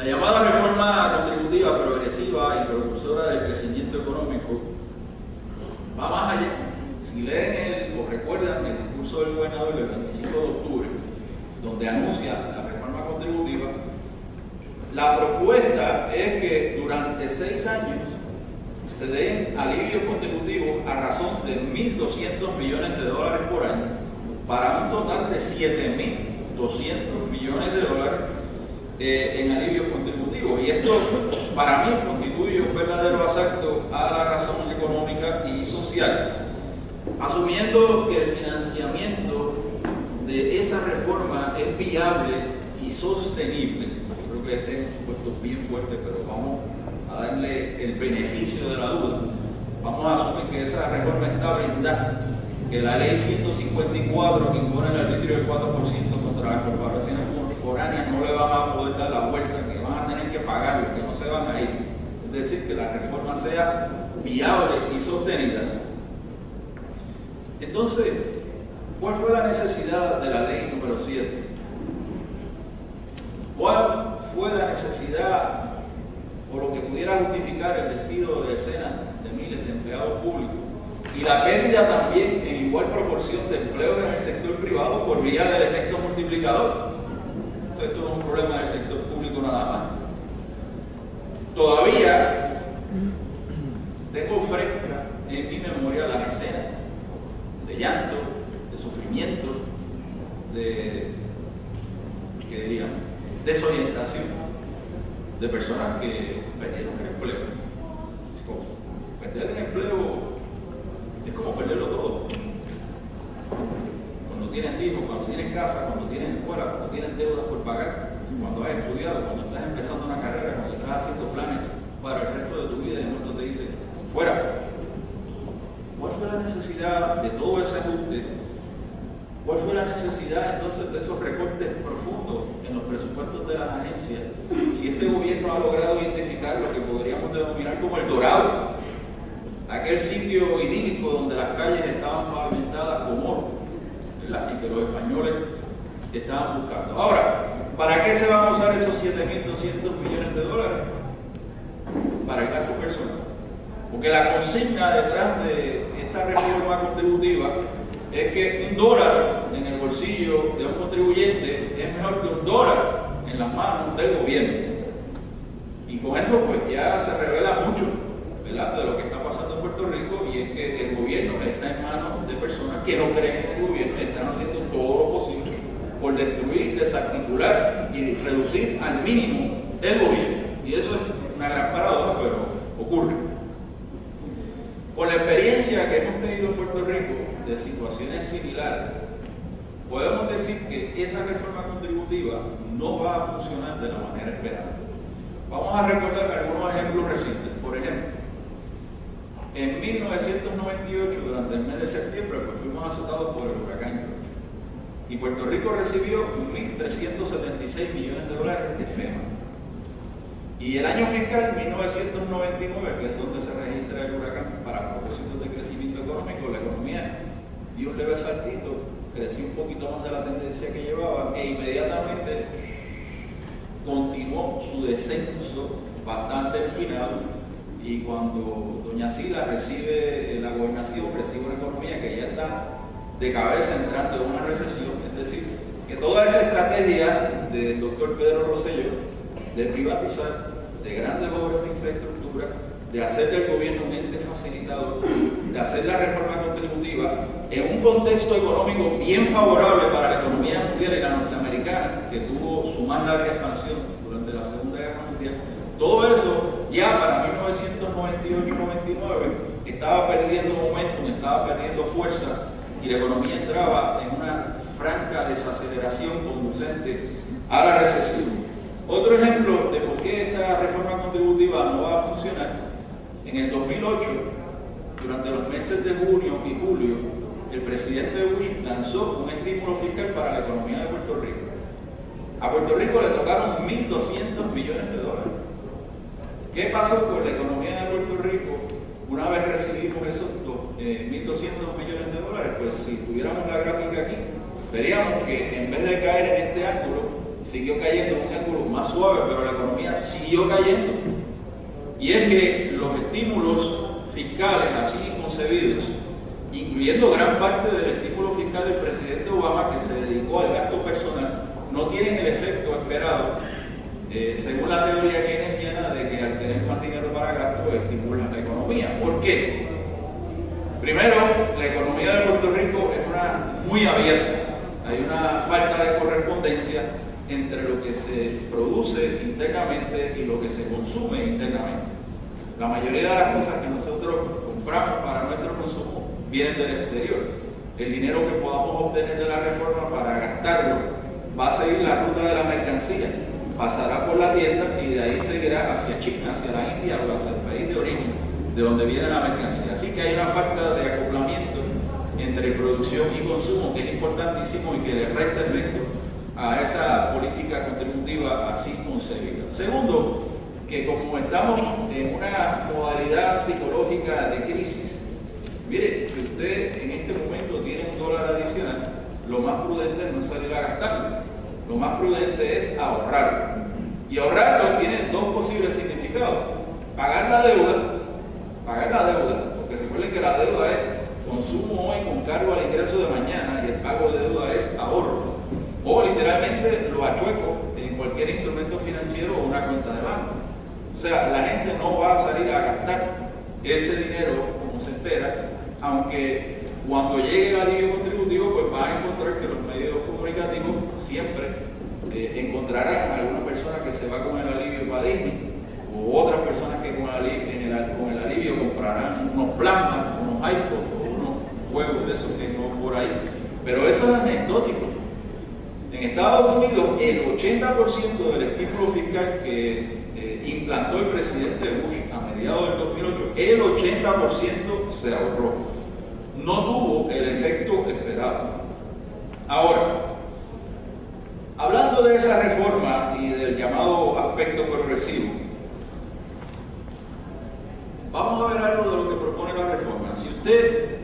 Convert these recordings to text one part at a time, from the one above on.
La llamada reforma contributiva progresiva y propulsora del crecimiento económico va más allá. Si leen o recuerdan el discurso del gobernador del 25 de octubre, donde anuncia la reforma contributiva, la propuesta es que durante 6 años se den alivios contributivos a razón de $1.200 millones por año, para un total de $7.200 millones en alivios contributivos. Y esto, para mí, constituye un verdadero asalto a la razón económica y social, asumiendo que el financiamiento de esa reforma es viable y sostenible. Yo creo que este es un supuesto bien fuerte, pero vamos a darle el beneficio de la duda. Vamos a asumir que esa reforma está blindada, que la ley 154 que impone el arbitrio del 4% contra las corporaciones foráneas no le van a poder dar la vuelta, que van a tener que pagarlo, que no se van a ir. Es decir, que la reforma sea viable y sostenida. Entonces, ¿cuál fue la necesidad de la ley número 7? ¿Cuál fue la necesidad o lo que pudiera justificar el despido de decenas de miles de empleados públicos y la pérdida también en igual proporción de empleos en el sector privado por vía del efecto multiplicador? Esto no es un problema del sector público nada más. Todavía tengo fresca en mi memoria las escenas de llanto, de sufrimiento, de, ¿qué diríamos?, desorientación de personas que perdieron el empleo. Perder el empleo es como perderlo todo. Cuando tienes hijos, cuando tienes casa, cuando tienes escuela, cuando tienes deudas por pagar, cuando has estudiado, cuando estás empezando una carrera, cuando estás haciendo planes para el resto de tu vida y de momento te dicen, fuera. ¿Cuál fue la necesidad de todo ese ajuste? ¿Cuál fue la necesidad entonces de esos recortes profundos en los presupuestos de las agencias? Si este gobierno ha logrado identificar lo que podríamos denominar como el Dorado, aquel sitio idílico donde las calles estaban pavimentadas con oro, ¿verdad?, y que los españoles estaban buscando. Ahora, ¿para qué se van a usar esos $7.200 millones? Para el gasto personal. Porque la consigna detrás de esta reforma contributiva es que $1 en el bolsillo de un contribuyente es mejor que $1 en las manos del gobierno. Y con esto pues ya se revela mucho, ¿verdad?, de lo que está pasando en Puerto Rico, y es que el gobierno está en manos de personas que no creen en el gobierno y están haciendo todo lo posible por destruir, desarticular y reducir al mínimo el gobierno. Y eso es una gran paradoja, pero ocurre. Con la experiencia que hemos tenido en Puerto Rico de situaciones similares, podemos decir que esa reforma contributiva no va a funcionar de la manera esperada. Vamos a recordar algunos ejemplos recientes. Por ejemplo, en 1998, durante el mes de septiembre, pues fuimos azotados por el huracán, y Puerto Rico recibió $1.376 millones de FEMA. Y el año fiscal 1999, que es donde se registra el huracán para propósitos de crecimiento económico, la economía dio un leve saltito, creció un poquito más de la tendencia que llevaba, e inmediatamente continuó su descenso bastante empinado. Y cuando doña Sila recibe la gobernación, recibe una economía que ya está de cabeza entrando en una recesión. Es decir, que toda esa estrategia del doctor Pedro Rosselló de privatizar, de grandes obras de infraestructura, de hacer del gobierno un ente facilitador, de hacer la reforma contributiva en un contexto económico bien favorable para la economía mundial y la norteamericana, que tuvo su más larga expansión durante la Segunda Guerra Mundial. Todo eso ya para 1998-99 estaba perdiendo momentum, estaba perdiendo fuerza, y la economía entraba en una franca desaceleración conducente a la recesión. Otro ejemplo de por qué esta reforma contributiva no va a funcionar: en el 2008, durante los meses de junio y julio, el presidente Bush lanzó un estímulo fiscal para la economía de Puerto Rico. A Puerto Rico le tocaron $1.200 millones. ¿Qué pasó con la economía de Puerto Rico una vez recibimos esos $1.200 millones? Pues si tuviéramos la gráfica aquí, veríamos que en vez de caer en este ángulo, siguió cayendo en un ángulo más suave, pero la economía siguió cayendo. Y es que los estímulos fiscales así concebidos, incluyendo gran parte del estímulo fiscal del presidente Obama, que se dedicó al gasto personal, no tienen el efecto esperado, según la teoría keynesiana, de que al tener más dinero para gasto estimula la economía. ¿Por qué? Primero, la economía de Puerto Rico es una muy abierta. Hay una falta de correspondencia entre lo que se produce internamente y lo que se consume internamente. La mayoría de las cosas que nosotros compramos para nuestro consumo vienen del exterior. El dinero que podamos obtener de la reforma para gastarlo va a seguir la ruta de la mercancía, pasará por la tienda y de ahí seguirá hacia China, hacia la India o hacia el país de origen de donde viene la mercancía. Así que hay una falta de acoplamiento entre producción y consumo que es importantísimo y que le resta efecto a esa política contributiva así concebida. Segundo, que como estamos en una modalidad psicológica de crisis, mire, si usted en este momento tiene $1 adicional, lo más prudente es no salir a gastarlo. Lo más prudente es ahorrarlo. Y ahorrarlo tiene dos posibles significados. Pagar la deuda, porque recuerden que la deuda es consumo hoy con cargo al ingreso de mañana y el pago de deuda es ahorro. O literalmente lo achueco en cualquier instrumento financiero o una cuenta de banco. O sea, la gente no va a salir a gastar ese dinero como se espera, aunque cuando llegue el alivio contributivo, pues van a encontrar que los medios comunicativos siempre encontrarán a alguna persona que se va con el alivio para Disney, o otras personas que con el alivio comprarán unos plasmas, unos iPods o unos juegos de esos que no por ahí. Pero eso es anecdótico. En Estados Unidos, el 80% del estímulo fiscal que implantó el presidente Bush a mediados del 2008, el 80% se ahorró. No tuvo el efecto esperado. Ahora, hablando de esa reforma y del llamado aspecto progresivo, vamos a ver algo de lo que propone la reforma. Si usted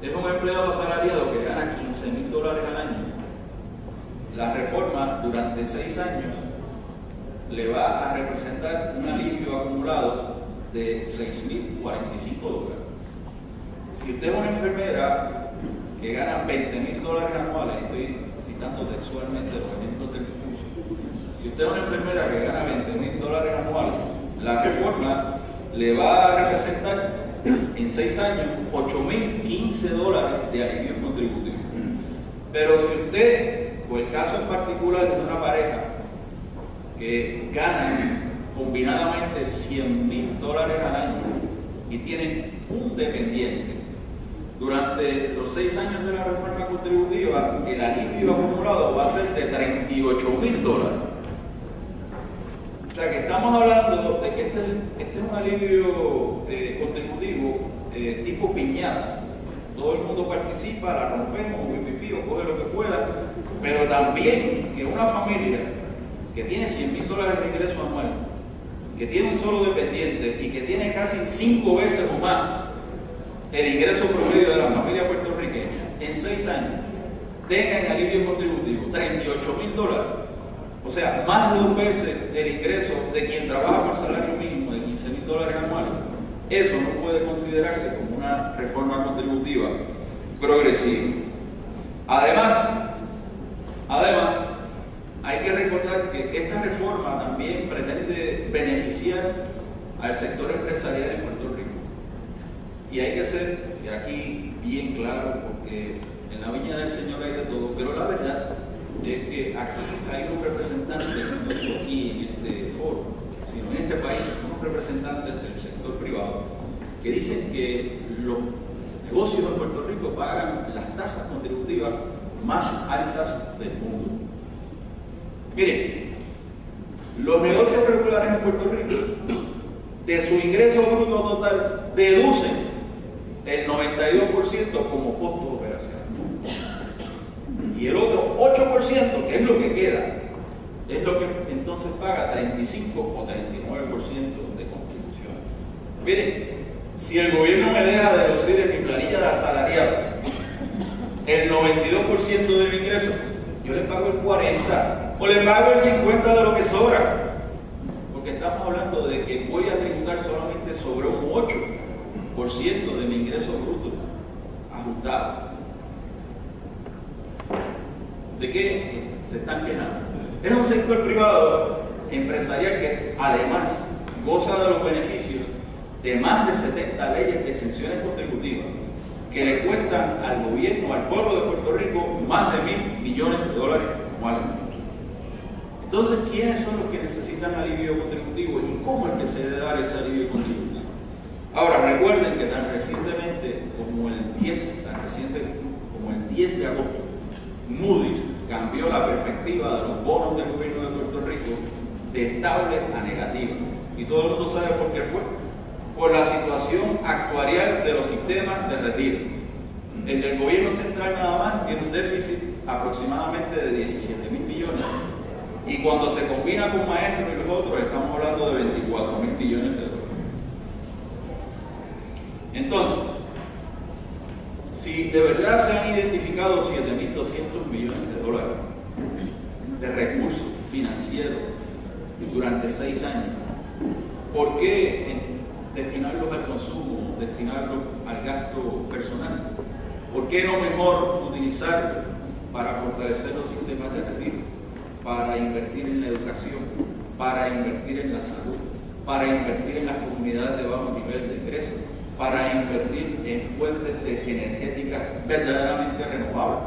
es un empleado asalariado que gana $15,000 al año, la reforma durante 6 años le va a representar un alivio acumulado de $6,045. Si usted es una enfermera que gana $20,000 anuales, estoy citando textualmente los ejemplos del curso, si usted es una enfermera que gana $20,000 anuales, la reforma le va a representar en 6 años $8,015 de alivio contributivo. Pero si usted, o el caso en particular de una pareja que gana combinadamente $100,000 al año y tienen un dependiente, durante los 6 años de la reforma contributiva, el alivio acumulado va a ser de $38,000. O sea que estamos hablando de que este es un alivio contributivo tipo piñata. Todo el mundo participa, la rompemos, o coge lo que pueda, pero también que una familia que tiene $100,000 de ingreso anual, que tiene un solo dependiente y que tiene casi 5 veces o más el ingreso promedio de la familia puertorriqueña en 6 años, tengan alivio contributivo $38,000. O sea, más de 2 veces el ingreso de quien trabaja por salario mínimo de $15,000 anuales. Eso no puede considerarse como una reforma contributiva progresiva. Además, hay que recordar que esta reforma también pretende beneficiar al sector empresarial en Puerto Rico. Y hay que ser aquí bien claro, porque en la viña del Señor hay de todo, pero la verdad es que aquí hay unos representantes, no solo aquí en este foro, sino en este país, unos representantes del sector privado que dicen que los negocios en Puerto Rico pagan las tasas contributivas más altas del mundo. Miren, los negocios regulares en Puerto Rico, de su ingreso bruto total, deducen el 92% como costo de operación. Y el otro 8%, que es lo que queda, es lo que entonces paga 35 o 39% de contribuciones. Miren, si el gobierno me deja deducir en mi planilla de asalariado el 92% de mi ingreso, yo le pago el 40% o le pago el 50% de lo que sobra. de mi ingreso bruto ajustado. ¿De qué se están quejando? Es un sector privado empresarial que además goza de los beneficios de más de 70 leyes de exenciones contributivas que le cuestan al gobierno, al pueblo de Puerto Rico, más de $1.000 millones anualmente. Entonces, ¿quiénes son los que necesitan alivio contributivo y cómo es que se debe dar ese alivio contributivo? Ahora, recuerden que tan recientemente como el 10 de agosto, Moody's cambió la perspectiva de los bonos del gobierno de Puerto Rico de estable a negativa. Y todo el mundo sabe por qué fue. Por la situación actuarial de los sistemas de retiro. El del gobierno central nada más tiene un déficit aproximadamente de 17.000 millones. Y cuando se combina con maestros y los otros, estamos hablando de 24.000 millones de dólares. Entonces, si de verdad se han identificado 7.200 millones de dólares de recursos financieros durante 6 años, ¿por qué destinarlos al consumo, destinarlos al gasto personal? ¿Por qué no mejor utilizarlos para fortalecer los sistemas de retiro, para invertir en la educación, para invertir en la salud, para invertir en las comunidades de bajo nivel de ingresos, para invertir en fuentes energéticas verdaderamente renovables,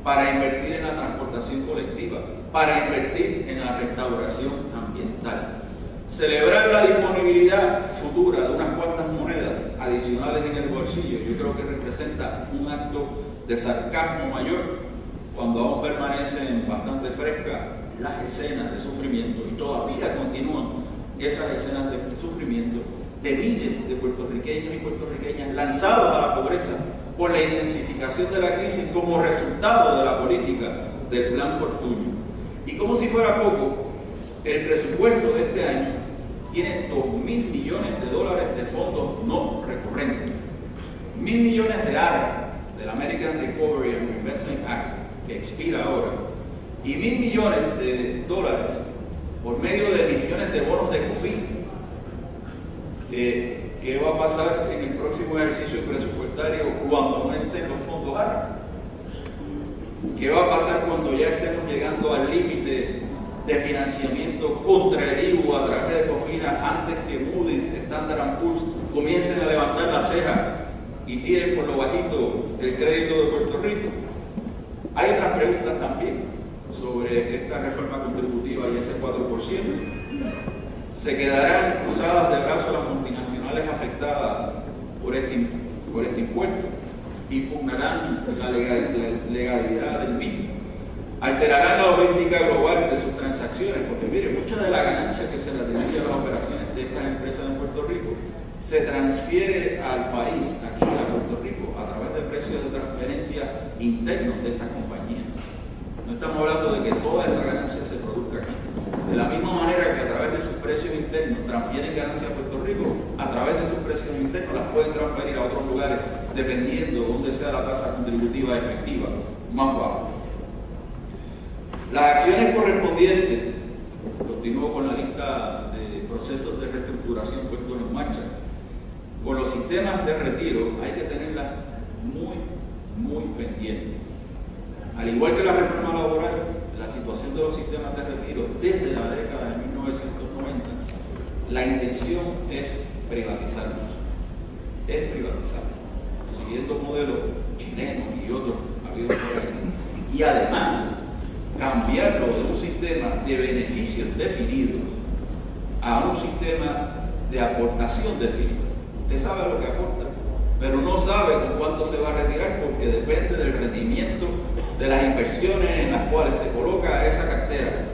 para invertir en la transportación colectiva, para invertir en la restauración ambiental? Celebrar la disponibilidad futura de unas cuantas monedas adicionales en el bolsillo, yo creo que representa un acto de sarcasmo mayor cuando aún permanecen bastante frescas las escenas de sufrimiento, y todavía continúan esas escenas de sufrimiento de miles de puertorriqueños y puertorriqueñas lanzados a la pobreza por la intensificación de la crisis como resultado de la política del Plan Fortuño. Y como si fuera poco, el presupuesto de este año tiene $2.000 millones de fondos no recurrentes, $1.000 millones de ARA, del American Recovery and Reinvestment Act, que expira ahora, y $1.000 millones por medio de emisiones de bonos de COFIN. ¿Qué va a pasar en el próximo ejercicio presupuestario cuando no estén los fondos ARA? ¿Qué va a pasar cuando ya estemos llegando al límite de financiamiento contra el IVU a través de COFINA antes que Moody's, Standard & Poor's comiencen a levantar la ceja y tiren por lo bajito el crédito de Puerto Rico? Hay otras preguntas también sobre esta reforma contributiva y ese 4%. ¿Se quedarán cruzadas de brazos las multinacionales afectadas por este impuesto? ¿Impugnarán la legalidad del mismo? ¿Alterarán la logística global de sus transacciones? Porque mire, mucha de la ganancia que se le atribuye a las operaciones de estas empresas en Puerto Rico se transfiere al país, aquí a Puerto Rico, a través de precios de transferencia internos de estas compañías. No estamos hablando de que toda esa ganancia se produzca aquí. De la misma manera que a través de sus precios internos transfieren ganancias a Puerto Rico, a través de sus precios internos las pueden transferir a otros lugares dependiendo de dónde sea la tasa contributiva efectiva más baja. Las acciones correspondientes, continúo con la lista de procesos de reestructuración puestos en marcha. Con los sistemas de retiro hay que tenerlas muy pendientes. Al igual que la reforma laboral, la situación de los sistemas de retiro desde la década de 1990, la intención es privatizarlos. Siguiendo modelos chilenos y otros habidos por ahí. Y además, cambiarlo de un sistema de beneficios definidos a un sistema de aportación definida. Usted sabe lo que aporta, pero no sabe con cuánto se va a retirar porque depende del rendimiento de las inversiones en las cuales se coloca esa cartera